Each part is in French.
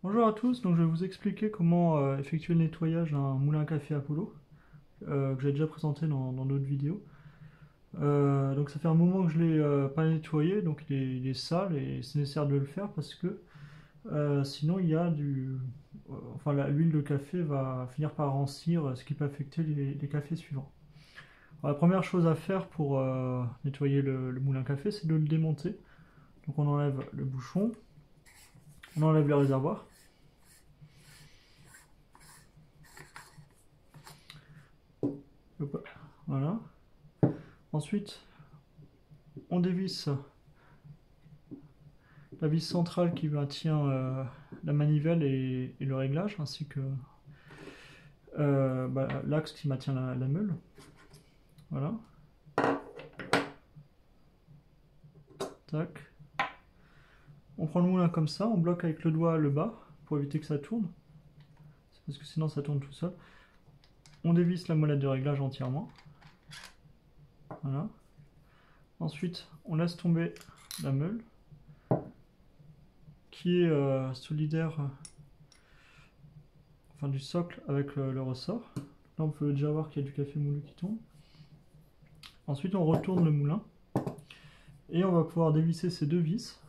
Bonjour à tous, donc je vais vous expliquer comment effectuer le nettoyage d'un moulin à café Apollo, que j'ai déjà présenté dans d'autres vidéos. Donc ça fait un moment que je ne l'ai pas nettoyé, donc il est sale et c'est nécessaire de le faire parce que sinon il y a enfin l'huile de café va finir par rancir, ce qui peut affecter les cafés suivants. Alors, la première chose à faire pour nettoyer le moulin à café, c'est de le démonter. Donc on enlève le bouchon, on enlève le réservoir. Hop, voilà. Ensuite, on dévisse la vis centrale qui maintient la manivelle et le réglage, ainsi que l'axe qui maintient la meule. Voilà. Tac. On prend le moulin comme ça, on bloque avec le doigt le bas pour éviter que ça tourne. C'est parce que sinon ça tourne tout seul. On dévisse la molette de réglage entièrement. Voilà. Ensuite, on laisse tomber la meule qui est solidaire, enfin du socle avec le ressort. Là, on peut déjà voir qu'il y a du café moulu qui tombe. Ensuite, on retourne le moulin et on va pouvoir dévisser ces deux vis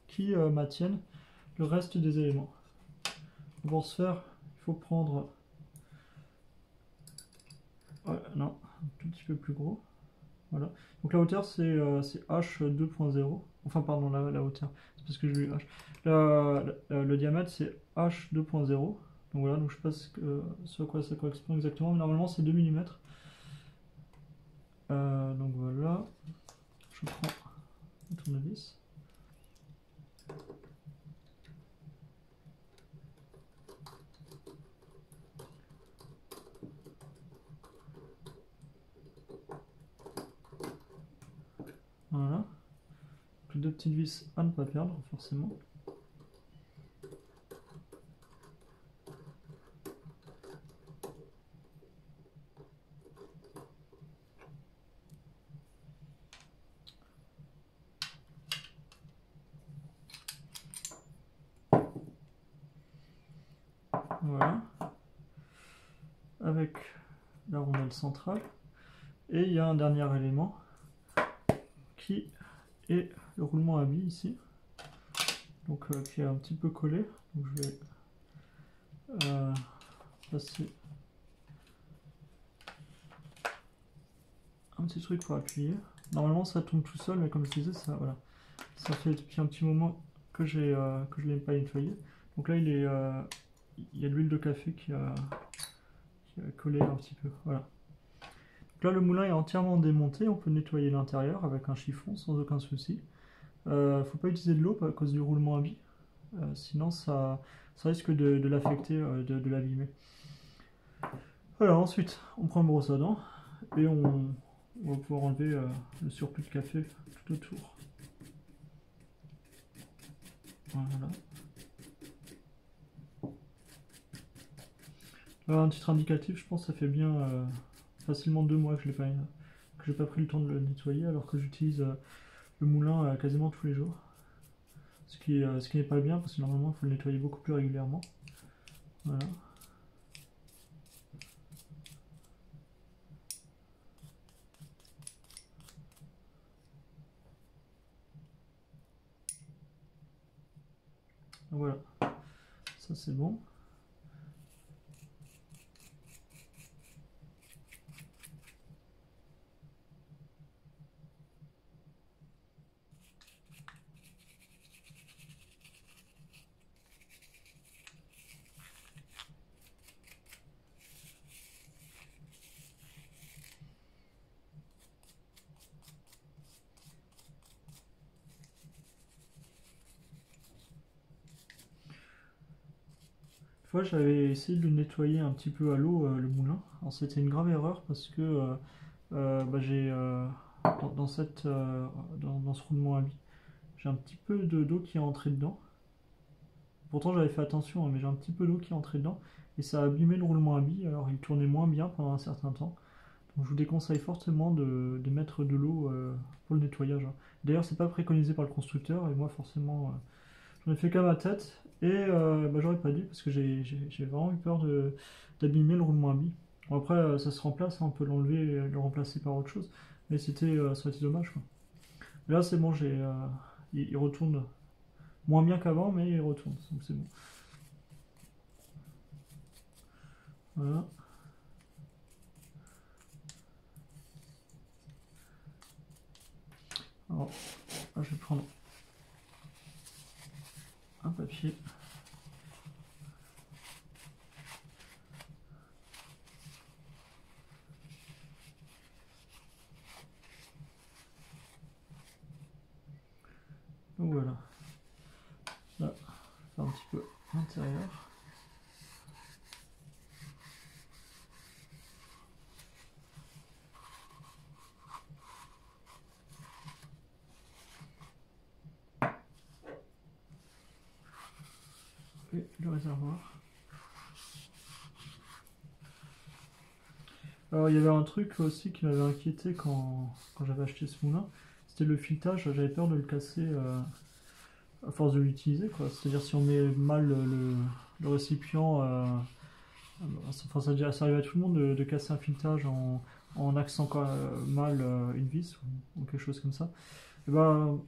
qui maintiennent le reste des éléments. Pour ce faire, il faut prendre non, un tout petit peu plus gros. Voilà. Donc la hauteur c'est H 2.0. Enfin pardon, la hauteur, c'est parce que j'ai eu H. Le diamètre c'est H 2.0. Donc voilà, donc je sais pas ce à quoi ça correspond exactement, mais normalement c'est 2 mm. Donc voilà, je prends le tournevis. Voilà. Donc, deux petites vis à ne pas perdre forcément. Voilà. Avec la rondelle centrale. Et il y a un dernier élément qui est le roulement à billes ici. Donc qui est un petit peu collé. Donc je vais passer un petit truc pour appuyer. Normalement ça tombe tout seul, mais comme je disais, voilà, ça fait depuis un petit moment que je ne l'ai pas nettoyé. Donc là il y a de l'huile de café qui a collé un petit peu. Voilà. Donc là le moulin est entièrement démonté, on peut nettoyer l'intérieur avec un chiffon sans aucun souci. Faut pas utiliser de l'eau à cause du roulement à billes, sinon ça risque de l'affecter, de l'abîmer. Voilà, ensuite on prend une brosse à dents et on va pouvoir enlever le surplus de café tout autour. Voilà. Alors, un titre indicatif, je pense que ça fait bien facilement 2 mois que j'ai pas pris le temps de le nettoyer, alors que j'utilise le moulin quasiment tous les jours. Ce qui n'est pas bien, parce que normalement il faut le nettoyer beaucoup plus régulièrement. Voilà. Donc voilà, ça c'est bon. Une fois j'avais essayé de le nettoyer un petit peu à l'eau, le moulin. Alors c'était une grave erreur parce que j'ai dans ce roulement à billes, j'ai un petit peu d'eau qui est entrée dedans. Pourtant j'avais fait attention, hein, mais j'ai un petit peu d'eau qui est entrée dedans et ça a abîmé le roulement à billes, alors il tournait moins bien pendant un certain temps. Donc je vous déconseille fortement de mettre de l'eau pour le nettoyage, hein. D'ailleurs c'est pas préconisé par le constructeur et moi forcément j'en ai fait qu'à ma tête Et bah, j'aurais pas dû parce que j'ai vraiment eu peur d'abîmer le roulement à billes. Bon, après, ça se remplace, hein, on peut l'enlever et le remplacer par autre chose. Mais ça aurait été dommage, quoi. Là, c'est bon, il retourne moins bien qu'avant, mais il retourne, donc c'est bon. Voilà. Alors, là, je vais prendre un papier. Donc voilà. Là, faire un petit peu l'intérieur. Et le réservoir. Alors il y avait un truc aussi qui m'avait inquiété quand j'avais acheté ce moulin, c'était le filetage, j'avais peur de le casser à force de l'utiliser, quoi. C'est-à-dire si on met mal le récipient, enfin ça arrive à tout le monde de casser un filetage en axant mal une vis ou quelque chose comme ça. Et ben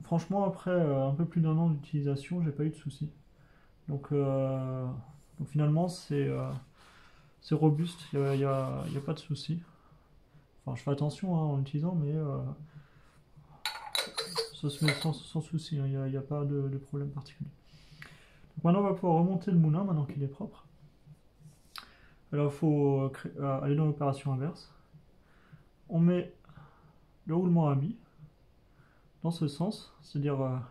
franchement après un peu plus d'un an d'utilisation, j'ai pas eu de soucis. Donc finalement c'est robuste, y a pas de soucis. Enfin, je fais attention hein, en l'utilisant, mais ça se met sans souci, il n'y a pas de problème particulier. Donc maintenant, on va pouvoir remonter le moulin, maintenant qu'il est propre. Alors, il faut aller dans l'opération inverse. On met le roulement à billes dans ce sens, c'est-à-dire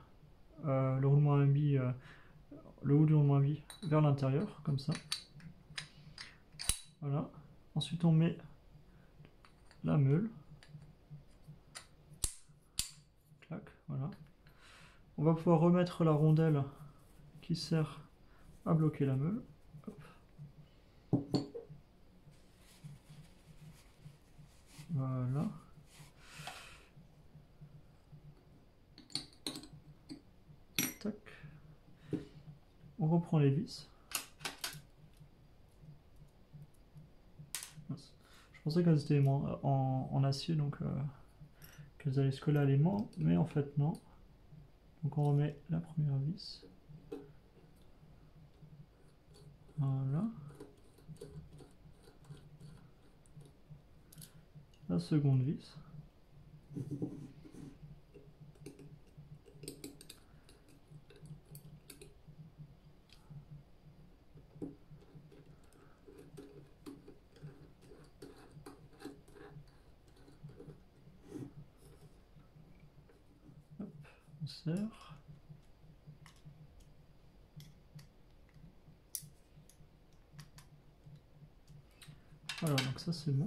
le roulement à billes, le haut du roulement à billes vers l'intérieur, comme ça. Voilà. Ensuite, on met la meule. Clac, voilà. On va pouvoir remettre la rondelle qui sert à bloquer la meule. Hop. Voilà. Tac. On reprend les vis. Je pensais qu'elles étaient en acier, donc qu'elles allaient se coller à l'aimant, mais en fait non. Donc on remet la première vis. Voilà. La seconde vis. Hop, on serre. Voilà, donc ça c'est bon.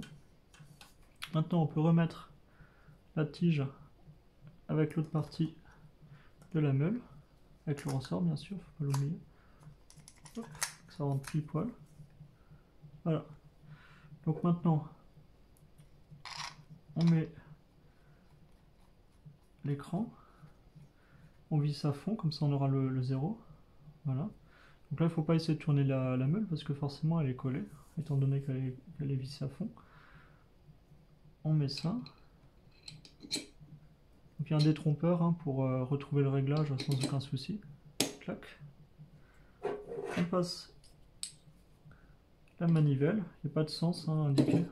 Maintenant on peut remettre la tige avec l'autre partie de la meule, avec le ressort bien sûr, faut pas l'oublier. Ça rentre pile poil. Voilà. Donc maintenant on met l'écran, on visse à fond, comme ça on aura le 0. Voilà. Donc là il ne faut pas essayer de tourner la meule parce que forcément elle est collée, étant donné qu'elle est vissée à fond. On met ça. Donc il y a un détrompeur hein, pour retrouver le réglage sans aucun souci. Clac. On passe la manivelle, il n'y a pas de sens hein, indiqué.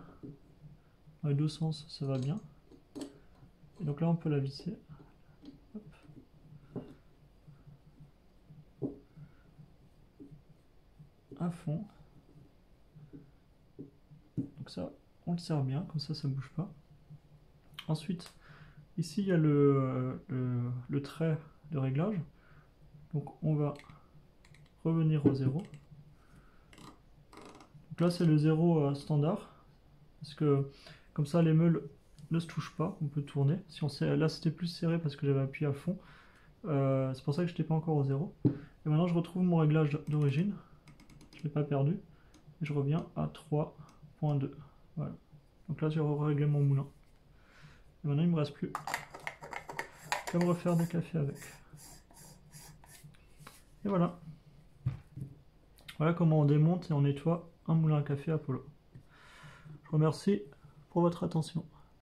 Dans les deux sens ça va bien. Et donc là on peut la visser. Hop. À fond. Donc ça on le serre bien, comme ça bouge pas. Ensuite, ici il y a le trait de réglage. Donc on va revenir au 0. Donc là c'est le 0 standard. Parce que comme ça les meules ne se touchent pas, on peut tourner. Si là c'était plus serré parce que j'avais appuyé à fond. C'est pour ça que je n'étais pas encore au 0. Et maintenant je retrouve mon réglage d'origine. Je ne l'ai pas perdu. Et je reviens à 3.2. Voilà. Donc là j'ai réglé mon moulin. Et maintenant il ne me reste plus qu'à me refaire des cafés avec. Et voilà. Voilà comment on démonte et on nettoie un moulin à café Apollo. Je vous remercie pour votre attention.